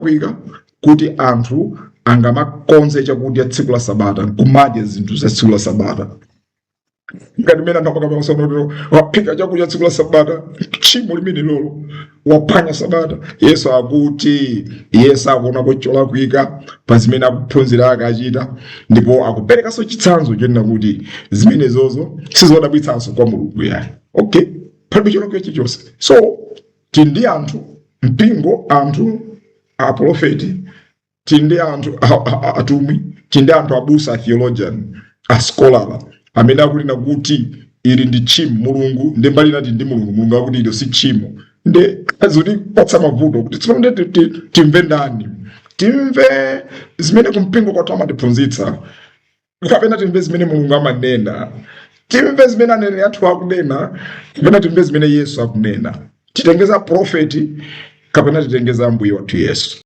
kuika kuti anthu angamakonze chakudya tsiku la sabata kumadya zinthu za tsiku la sabata. Ngati mena ndapakapakasonotero waphika chakudya tsiku la sabata tchimo limene lolo waphwanya sabata. Yesu akuti Yesu akuona kuchola kuika pa zimene akuphunzira akachita, ndipo akuperekanso chitsanzo chonena kuti zimene zozo sizodabwitsanso kwa Mulungu yayi. Okay, palibe chonongo chilichonse. So tindi anthu mpingo, anthu aprofeti, tindi anthu atumwi, tindi anthu abusa, theologian, askolala amene akunena kuti ili ndi tchimo Mulungu ndi mbali nati ndi Mulungu akuti ili si tchimo. Nde azoti patsa mavuto kuti tsopano timve ndani, timve zimene kumpingo kwathu amatiphunzitsa kapena timve zimene Mulungu amanena, timve zimene aneneri athu akunena kapena timve zimene Yesu akunena. Titengeza profeti kapena titengeza Ambuye wathu Yesu.